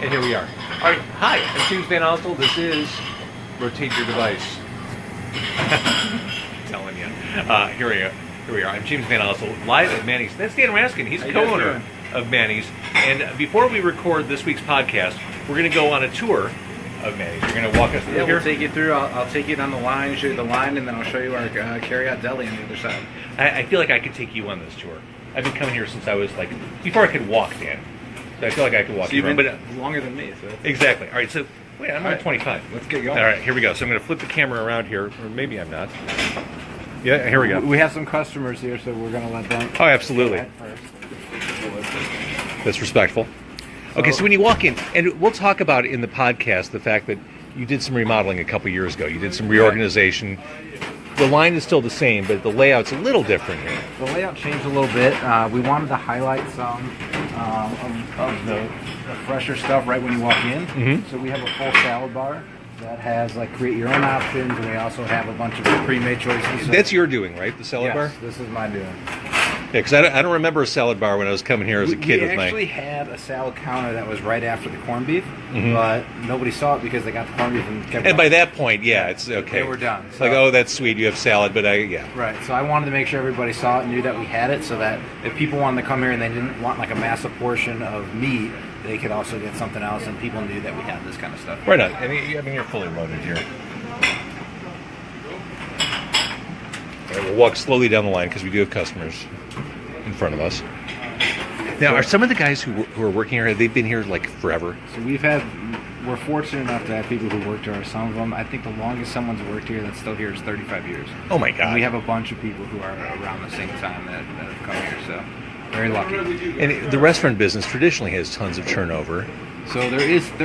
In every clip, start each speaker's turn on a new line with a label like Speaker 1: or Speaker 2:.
Speaker 1: And here we are. All right, hi, I'm James Van Ostel. This is Rotate Your Device. I'm telling you. Here we are. I'm James Van Ostel, live at Manny's. That's Dan Raskin. He's co-owner of Manny's. And before we record this week's podcast, we're going to go on a tour of Manny's. You're going to walk us through here?
Speaker 2: We'll take you through. I'll take you down the line, show you the line, and then I'll show you our carry-out deli on the other side.
Speaker 1: I feel like I could take you on this tour. I've been coming here since I was before I could walk, Dan. So I feel like I could walk you around.
Speaker 2: But longer than me. So.
Speaker 1: Exactly. All right, so wait, I'm only 25.
Speaker 2: Let's get going.
Speaker 1: All right, here we go. So I'm going to flip the camera around here, or maybe I'm not. Yeah, here we go.
Speaker 2: We have some customers here, so we're going to let them.
Speaker 1: Oh, absolutely.
Speaker 2: First.
Speaker 1: That's respectful. Okay, so when you walk in, and we'll talk about in the podcast the fact that you did some remodeling a couple years ago. You did some reorganization. The line is still the same, but the layout's a little different here.
Speaker 2: The layout changed a little bit. We wanted to highlight some of the fresher stuff right when you walk in.
Speaker 1: Mm-hmm.
Speaker 2: So we have a full salad bar that has create your own options, and we also have a bunch of pre-made choices. So
Speaker 1: that's your doing, right? The salad bar?
Speaker 2: Yes, this is my doing.
Speaker 1: Yeah, because I don't remember a salad bar when I was coming here as a kid.
Speaker 2: We actually had a salad counter that was right after the corned beef,
Speaker 1: mm-hmm.
Speaker 2: but nobody saw it because they got the corned beef and kept
Speaker 1: And by that point, yeah, it's okay.
Speaker 2: They were done.
Speaker 1: It's oh, that's sweet, you have salad, but yeah.
Speaker 2: Right, so I wanted to make sure everybody saw it and knew that we had it, so that if people wanted to come here and they didn't want a massive portion of meat, they could also get something else, and people knew that we had this kind of stuff.
Speaker 1: Right on. And you're fully loaded here. All right, we'll walk slowly down the line because we do have customers in front of us. Now, are some of the guys who are working here, they've been here forever?
Speaker 2: So we're fortunate enough to have people who worked here. Some of them, I think the longest someone's worked here that's still here is 35 years.
Speaker 1: Oh my God.
Speaker 2: And we have a bunch of people who are around the same time that have come here, so very lucky.
Speaker 1: And the restaurant business traditionally has tons of turnover.
Speaker 2: So there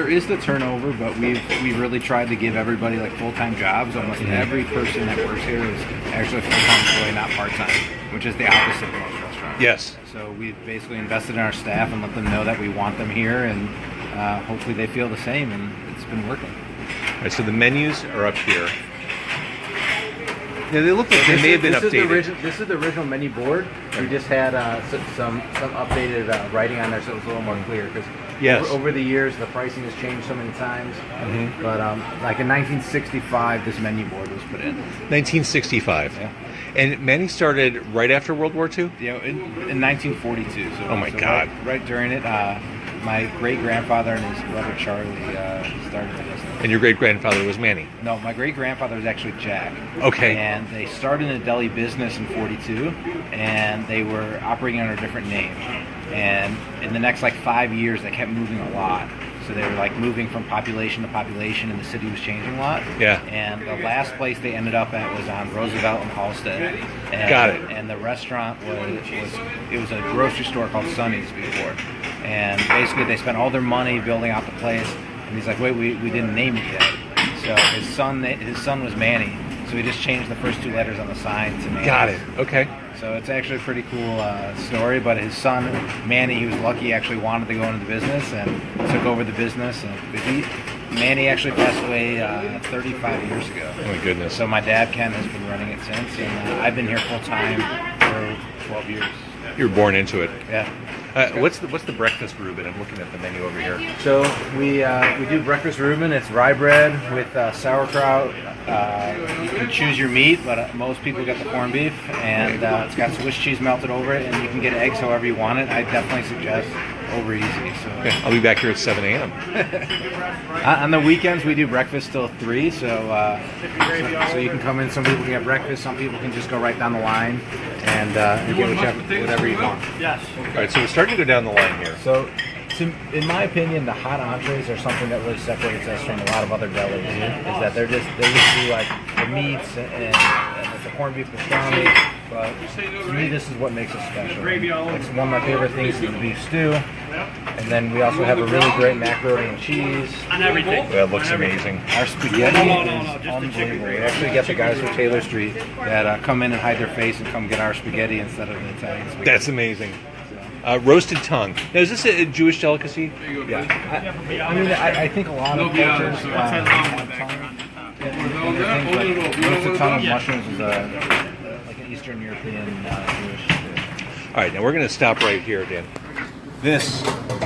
Speaker 2: is the turnover, but we've really tried to give everybody full-time jobs. Almost every person that works here is actually a full-time employee, not part-time, which is the opposite of most restaurants.
Speaker 1: Yes.
Speaker 2: So we've basically invested in our staff and let them know that we want them here, and hopefully they feel the same, and it's been working.
Speaker 1: All right, so the menus are up here. Yeah, they look like they may have been updated.
Speaker 2: This is the original menu board. We just had some updated writing on there, so it was a little more clear. Because over the years, the pricing has changed so many times. Mm-hmm. But in 1965, this menu board was put in.
Speaker 1: 1965. Yeah. And Manny started right after World War II?
Speaker 2: Yeah, in 1942. So,
Speaker 1: oh my God!
Speaker 2: Right during it, my great grandfather and his brother Charlie started the business.
Speaker 1: And your great grandfather was Manny?
Speaker 2: No, my great grandfather was actually Jack.
Speaker 1: Okay.
Speaker 2: And they started a deli business in '42, and they were operating under a different name. And in the next 5 years, they kept moving a lot. So they were moving from population to population, and the city was changing a lot.
Speaker 1: Yeah.
Speaker 2: And the last place they ended up at was on Roosevelt and Halstead. And,
Speaker 1: got it.
Speaker 2: And the restaurant was a grocery store called Sonny's before. And basically they spent all their money building out the place. And he's like, wait, we didn't name it yet. So his son was Manny. So he just changed the first two letters on the sign to Manny.
Speaker 1: Got it. Okay.
Speaker 2: So it's actually a pretty cool story, but his son, Manny, he was lucky, he actually wanted to go into the business and took over the business. And Manny actually passed away 35 years ago.
Speaker 1: Oh, my goodness.
Speaker 2: So my dad, Ken, has been running it since, and I've been here full-time for 12 years.
Speaker 1: You were born into it.
Speaker 2: Yeah.
Speaker 1: What's the breakfast Reuben? I'm looking at the menu over here.
Speaker 2: So we do breakfast Reuben. It's rye bread with sauerkraut. You can choose your meat, but most people get the corned beef, and it's got Swiss cheese melted over it, and you can get eggs however you want it. I definitely suggest over easy. So
Speaker 1: okay. I'll be back here at 7 a.m.
Speaker 2: On the weekends, we do breakfast till 3, so you can come in. Some people can get breakfast. Some people can just go right down the line and get whatever you want.
Speaker 1: Yes. All right, so we're starting to go down the line here.
Speaker 2: So, in my opinion, the hot entrees are something that really separates us from a lot of other delis. Is that they just do the meats and the corned beef pastrami. But to me, this is what makes it special. It's one of my favorite things is the beef stew. And then we also have a really great macaroni and cheese.
Speaker 3: On everything.
Speaker 1: That looks amazing.
Speaker 2: Our spaghetti is unbelievable. We actually get the guys from Taylor Street that come in and hide their face and come get our spaghetti instead of the Italian spaghetti.
Speaker 1: That's amazing. Roasted tongue. Now, is this a Jewish delicacy?
Speaker 2: Yeah. I think a lot of cultures have tongue. Roasted tongue of mushrooms is an Eastern European Jewish dish.
Speaker 1: All right, now we're going to stop right here, Dan. This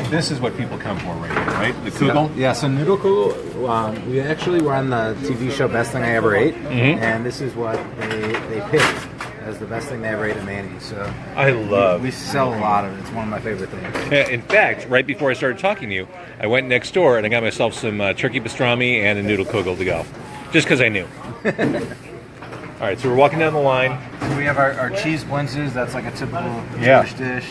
Speaker 1: This is what people come for right here, right? The kugel?
Speaker 2: Yeah, so noodle kugel, we actually were on the TV show Best Thing I Ever Ate, and this is what they picked as the best thing they ever ate at Manny's. So we sell a lot of it. It's one of my favorite things.
Speaker 1: In fact, right before I started talking to you, I went next door and I got myself some turkey pastrami and a noodle kugel to go, just because I knew. All right, so we're walking down the line.
Speaker 2: So we have our cheese blintzes. That's like a typical Jewish dish.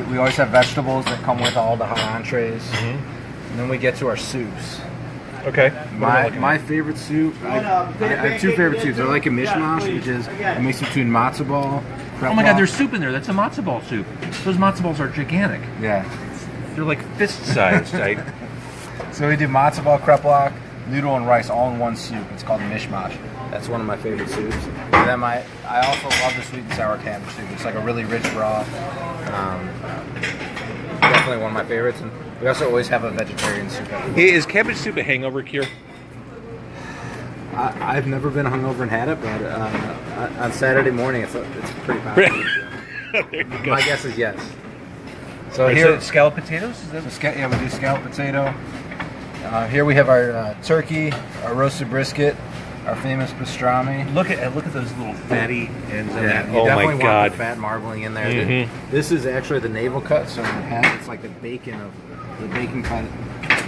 Speaker 2: We always have vegetables that come with all the hot entrees. And then we get to our soups.
Speaker 1: Okay.
Speaker 2: My favorite soup, I have two favorite soups. I like a mishmash, which is a mix between matzo ball,
Speaker 1: Oh my God, there's soup in there. That's a matzo ball soup. Those matzo balls are gigantic.
Speaker 2: Yeah.
Speaker 1: They're like fist-sized.
Speaker 2: So we do matzo ball, kreplach, noodle, and rice all in one soup. It's called mishmash. That's one of my favorite soups. And then I also love the sweet and sour cabbage soup. It's like a really rich broth. Definitely one of my favorites. And we also always have a vegetarian soup.
Speaker 1: Is cabbage soup a hangover cure?
Speaker 2: I've never been hungover and had it, but on Saturday morning it's pretty popular.
Speaker 1: There you go.
Speaker 2: My guess is yes. So
Speaker 1: Right,
Speaker 2: here,
Speaker 1: so scalloped potatoes? Is that...
Speaker 2: we do scalloped potato. Here we have our turkey, our roasted brisket, our famous pastrami.
Speaker 1: Look at those little fatty ends in that.
Speaker 2: You
Speaker 1: Oh
Speaker 2: definitely
Speaker 1: my God!
Speaker 2: want the fat marbling in there. This is actually the navel cut, so it's like the bacon cut,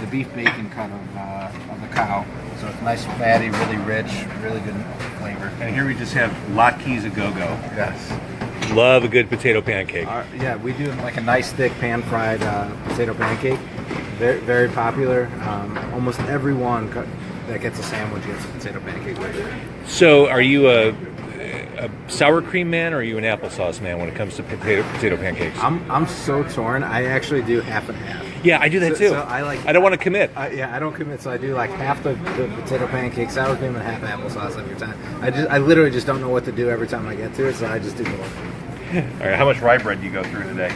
Speaker 2: the beef bacon cut of the cow. So it's nice, fatty, really rich, really good flavor.
Speaker 1: And here we just have latkes a go-go.
Speaker 2: Yes.
Speaker 1: Love a good potato pancake.
Speaker 2: Yeah, we do like a nice thick pan-fried potato pancake. Very, very popular. Almost everyone that gets a sandwich gets a potato pancake with it.
Speaker 1: So, are you a sour cream man, or are you an applesauce man when it comes to potato pancakes?
Speaker 2: I'm so torn. I actually do half and half.
Speaker 1: Yeah, I do that too.
Speaker 2: So
Speaker 1: I don't want to commit.
Speaker 2: I don't commit. So I do like half the potato pancake, sour cream, and half applesauce every time. I literally just don't know what to do every time I get to it, so I just do both.
Speaker 1: All right, how much rye bread do you go through today?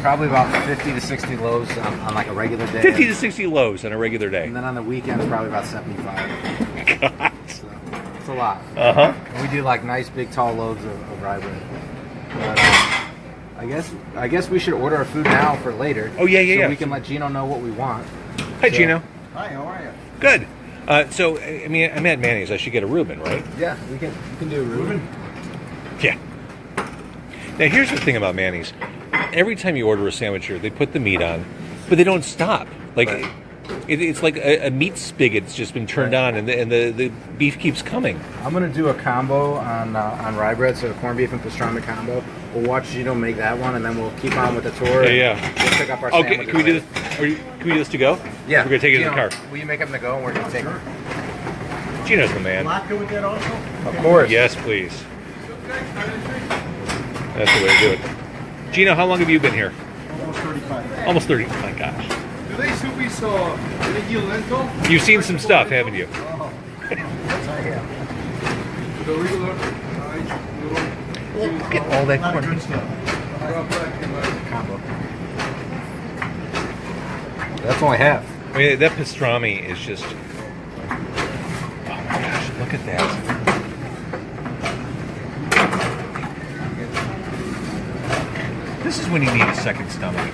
Speaker 2: Probably about 50 to 60 loaves on like a regular day.
Speaker 1: 50 to 60 loaves on a regular day.
Speaker 2: And then on the weekends, probably about 75.
Speaker 1: God.
Speaker 2: So it's a lot.
Speaker 1: Uh-huh.
Speaker 2: And we do like nice big tall loaves of rye bread. But I guess we should order our food now for later.
Speaker 1: Oh, yeah.
Speaker 2: So we can let Gino know what we want.
Speaker 1: Hi, Gino.
Speaker 2: Hi, how are you?
Speaker 1: Good. So, I mean, I'm at Manny's. I should get a Reuben, right?
Speaker 2: Yeah, you can do a Reuben.
Speaker 1: Yeah. Now, here's the thing about Manny's. Every time you order a sandwich here, they put the meat on, but they don't stop. Like,
Speaker 2: Right.
Speaker 1: it's like a meat spigot's just been turned on, and the beef keeps coming.
Speaker 2: I'm gonna do a combo on rye bread, so a corned beef and pastrami combo. We'll watch Gino make that one, and then we'll keep on with the tour.
Speaker 1: Yeah.
Speaker 2: We'll pick up our
Speaker 1: Okay,
Speaker 2: sandwiches
Speaker 1: can we do
Speaker 2: later.
Speaker 1: this? Can we do this to go?
Speaker 2: Yeah.
Speaker 1: We're gonna take it in the
Speaker 2: Gino,
Speaker 1: car.
Speaker 2: Will you make them to go, and we're gonna take them?
Speaker 1: Gino's the man.
Speaker 3: Vodka with that also?
Speaker 2: Of course.
Speaker 1: Yes, please. That's the way to do it. Gino, how long have you been here?
Speaker 3: Almost 35.
Speaker 1: Almost 30. Oh my gosh.
Speaker 3: Today's soup is lento.
Speaker 1: You've seen some stuff, haven't you?
Speaker 3: The regular
Speaker 1: Look at all that corn.
Speaker 3: good stuff.
Speaker 2: Combo. That's only half.
Speaker 1: I mean, that pastrami is just... Oh my gosh, look at that. This is when you need a second stomach.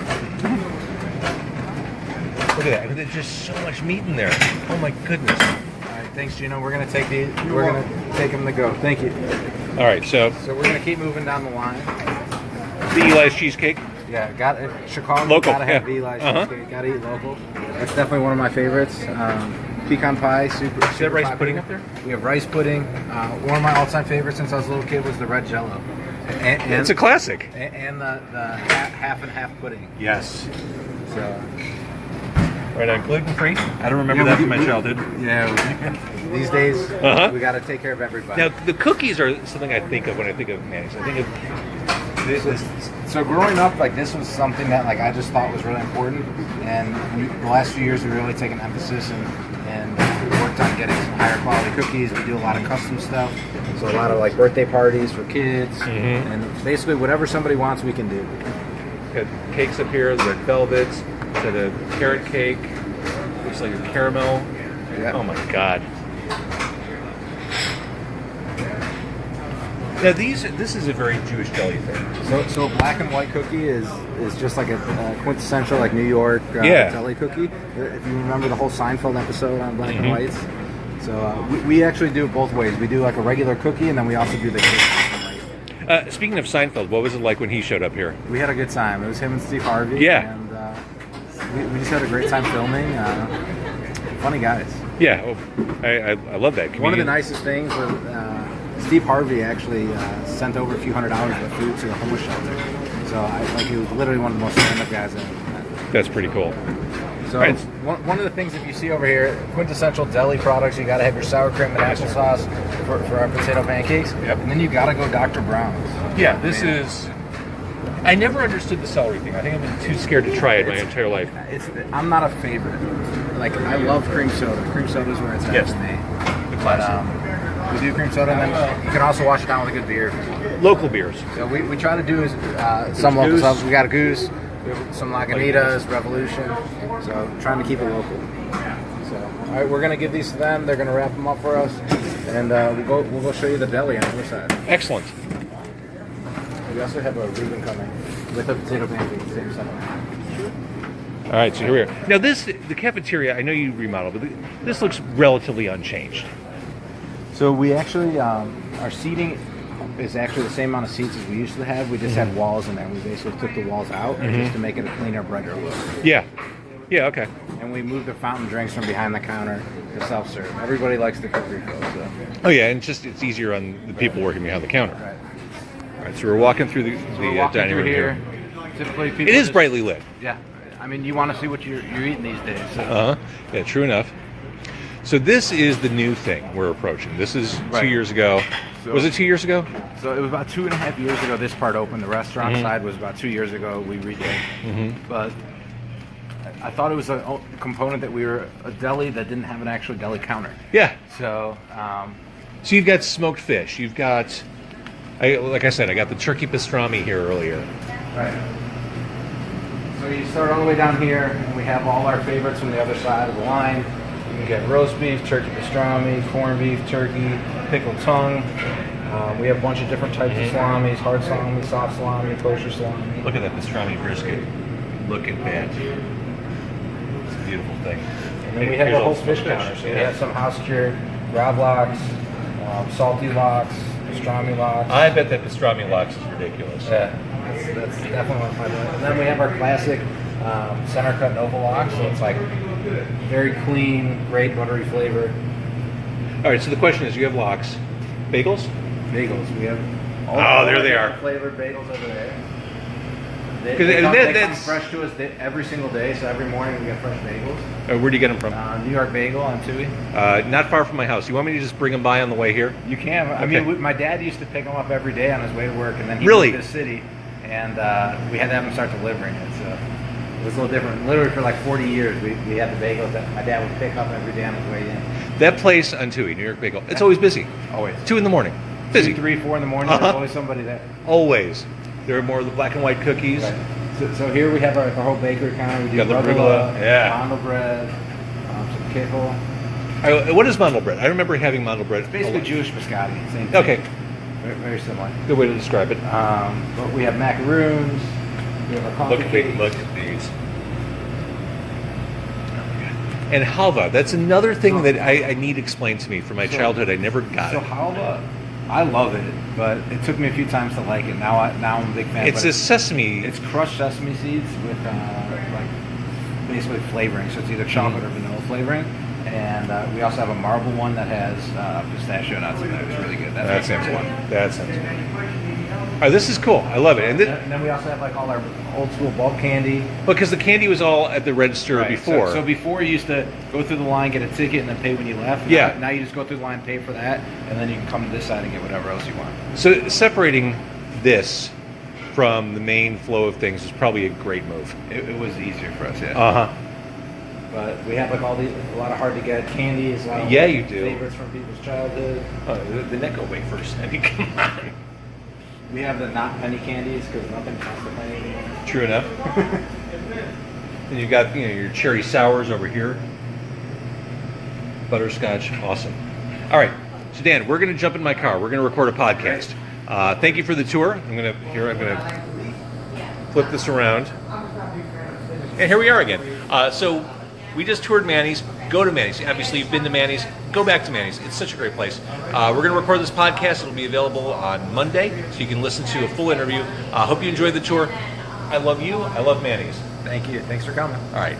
Speaker 1: Look at that. I mean, there's just so much meat in there. Oh my goodness.
Speaker 2: All right, thanks, Gino. We're gonna take take them to go. Thank you.
Speaker 1: All right, so
Speaker 2: So we're gonna keep moving down the line.
Speaker 1: the Eli's cheesecake.
Speaker 2: Yeah, Chicago.
Speaker 1: Local,
Speaker 2: Gotta have
Speaker 1: yeah.
Speaker 2: Eli's
Speaker 1: Uh-huh.
Speaker 2: cheesecake. Gotta eat local. That's definitely one of my favorites. Pecan pie, super.
Speaker 1: Is that rice pudding up there?
Speaker 2: We have rice pudding. One of my all-time favorites since I was a little kid was the red Jello. And
Speaker 1: It's a classic.
Speaker 2: and the half and half pudding.
Speaker 1: Yes.
Speaker 2: So
Speaker 1: Right on, gluten-free. I don't remember that from my childhood.
Speaker 2: these days
Speaker 1: Uh-huh.
Speaker 2: we got to take care of everybody.
Speaker 1: Now, the cookies are something I think of when I think of Manny's. I think of this.
Speaker 2: So growing up, like this was something that like I just thought was really important, and the last few years we really taken emphasis and worked on getting some higher quality cookies. We do a lot of custom stuff, so a lot of like birthday parties for kids, and basically whatever somebody wants, we can do.
Speaker 1: Got cakes up here, the red velvets, got a carrot cake, looks like a caramel.
Speaker 2: Yeah.
Speaker 1: Oh my god. Now this is a very Jewish deli thing.
Speaker 2: So black and white cookie is is just like a quintessential like New York
Speaker 1: Yeah.
Speaker 2: deli cookie. If you remember the whole Seinfeld episode on Black and Whites. So we actually do it both ways. We do like a regular cookie, and then we also do the cake.
Speaker 1: Speaking of Seinfeld, what was it like when he showed up here?
Speaker 2: We had a good time. It was him and Steve Harvey.
Speaker 1: Yeah.
Speaker 2: And we just had a great time filming. Funny guys.
Speaker 1: Yeah, well, I love that.
Speaker 2: One of the nicest things was Steve Harvey actually sent over a few $100s of food to the homeless shelter. So he was literally one of the most stand-up guys I've ever met.
Speaker 1: That's pretty cool.
Speaker 2: So
Speaker 1: Right.
Speaker 2: one of the things that you see over here, quintessential deli products, you got to have your sour cream and applesauce for our potato pancakes.
Speaker 1: Yep.
Speaker 2: And then you got to go Dr. Brown's.
Speaker 1: Yeah, this is... I never understood the celery thing. I think I've been too scared to try it my entire life.
Speaker 2: I'm not a favorite. Like, I love cream soda. Cream soda is where it's at
Speaker 1: Yes.
Speaker 2: for me.
Speaker 1: The
Speaker 2: But
Speaker 1: classic.
Speaker 2: we do cream soda, and then you can also wash it down with a good beer.
Speaker 1: Local beers.
Speaker 2: So we try to do some local
Speaker 1: Goose.
Speaker 2: stuff. We got a Goose, we have some Lagunitas, Revolution. So trying to keep it local. So all right, we're gonna give these to them. They're gonna wrap them up for us, and we'll go show you the deli on the other side.
Speaker 1: Excellent.
Speaker 2: We also have a Reuben coming with a potato pancake, same setup.
Speaker 1: All right, so here we are. Now the cafeteria, I know you remodeled, but this looks relatively unchanged.
Speaker 2: So we actually our seating is actually the same amount of seats as we used to have. We just had walls in there. We basically took the walls out just to make it a cleaner, brighter look.
Speaker 1: Yeah. Yeah, okay.
Speaker 2: And we moved the fountain drinks from behind the counter to self-serve. Everybody likes the quick refill, so.
Speaker 1: Oh, yeah, and it's easier on the people working behind the counter.
Speaker 2: Right.
Speaker 1: All right, so we're walking through the
Speaker 2: We're walking
Speaker 1: dining
Speaker 2: through
Speaker 1: room here.
Speaker 2: Typically, people
Speaker 1: It is
Speaker 2: just-
Speaker 1: brightly lit.
Speaker 2: Yeah. I mean, you want to see what you're eating these days. So.
Speaker 1: Uh-huh. Yeah, true enough. So this is the new thing we're approaching. This is
Speaker 2: Right.
Speaker 1: 2 years ago.
Speaker 2: So-
Speaker 1: Was it 2 years ago?
Speaker 2: So it was about 2.5 years ago this part opened. The restaurant side was about 2 years ago we redid. But I thought it was a component that we were a deli that didn't have an actual deli counter.
Speaker 1: Yeah.
Speaker 2: So
Speaker 1: So you've got smoked fish. You've got, like I said, I got the turkey pastrami here earlier.
Speaker 2: right. So you start all the way down here, and we have all our favorites from the other side of the line. You can get roast beef, turkey pastrami, corned beef, turkey, pickled tongue. We have a bunch of different types of salamis: hard salami, soft salami, kosher salami.
Speaker 1: Look at that pastrami brisket. Look at that. It's a beautiful thing.
Speaker 2: And then we have a whole fish counter. So we have some house cured gravlax, salty lox, pastrami lox.
Speaker 1: I bet that pastrami lox is ridiculous.
Speaker 2: Yeah, that's definitely one of my favorites. And then we have our classic center cut Nova lox. So it's like very clean, great buttery flavor.
Speaker 1: All right, so the question is, you have lox. Bagels?
Speaker 2: Bagels. We have
Speaker 1: Oh, there they are.
Speaker 2: Flavored bagels over there.
Speaker 1: 'Cause
Speaker 2: They come
Speaker 1: that's-
Speaker 2: fresh to us every single day. So every morning we get fresh bagels.
Speaker 1: Where do you get them from?
Speaker 2: New York Bagel on Tui.
Speaker 1: Not far from my house. You want me to just bring them by on the way here?
Speaker 2: You can. I
Speaker 1: Okay.
Speaker 2: mean, my dad used to pick them up every day on his way to work, and then he
Speaker 1: Really?
Speaker 2: moved to the city, and we had to have him start delivering it. So it was a little different. Literally for like 40 years, we had the bagels that my dad would pick up every day on his way in.
Speaker 1: That place on Tui, New York Bagel, it's always busy.
Speaker 2: Always.
Speaker 1: 2 in the morning. Busy.
Speaker 2: 2, 3, 4 in the morning.
Speaker 1: Uh-huh.
Speaker 2: There's always somebody there.
Speaker 1: Always. There are more of the black and white cookies.
Speaker 2: Right. So here we have our whole bakery counter. We do
Speaker 1: Got the
Speaker 2: rugelach,
Speaker 1: rugelach, yeah.
Speaker 2: mandel bread, some kickle.
Speaker 1: What is mandel bread? I remember having mandel bread.
Speaker 2: It's basically Jewish biscotti. Same thing.
Speaker 1: Okay,
Speaker 2: Very, very similar.
Speaker 1: good way to describe it.
Speaker 2: But we have macaroons. We have our coffee cakes.
Speaker 1: Look at these. And halva, that's another thing that I need explained to me from my childhood. I never got
Speaker 2: So
Speaker 1: it.
Speaker 2: halva, I love it, but it took me a few times to like it. Now I'm a big fan.
Speaker 1: It's
Speaker 2: but
Speaker 1: a sesame.
Speaker 2: it's crushed sesame seeds with like basically flavoring. So it's either chocolate or vanilla flavoring. And we also have a marble one that has pistachio nuts in it. It's really good. That's my favorite one.
Speaker 1: That sounds good. All right, this is cool. I love it. And
Speaker 2: And then we also have like all our old school bulk candy.
Speaker 1: because the candy was all at the register
Speaker 2: Right,
Speaker 1: before.
Speaker 2: So before you used to go through the line, get a ticket, and then pay when you left.
Speaker 1: Yeah.
Speaker 2: Now you just go through the line, pay for that, and then you can come to this side and get whatever else you want.
Speaker 1: So separating this from the main flow of things is probably a great move.
Speaker 2: It was easier for us, yeah.
Speaker 1: Uh-huh.
Speaker 2: But we have like a lot of hard to get candies. A lot of
Speaker 1: Yeah, you do.
Speaker 2: Favorites from people's childhood.
Speaker 1: The Necco wafers. I mean, come on.
Speaker 2: We have the not penny candies because nothing costs a penny anymore.
Speaker 1: True enough. And you've got your cherry sours over here. Butterscotch, awesome. All right, so Dan, we're going to jump in my car. We're going to record a podcast. Thank you for the tour. I'm going to flip this around. And here we are again. So we just toured Manny's. Go to Manny's. Obviously, you've been to Manny's. Go back to Manny's. It's such a great place. We're going to record this podcast. It'll be available on Monday, so you can listen to a full interview. Hope you enjoyed the tour. I love you. I love Manny's.
Speaker 2: Thank you. Thanks for coming.
Speaker 1: All right.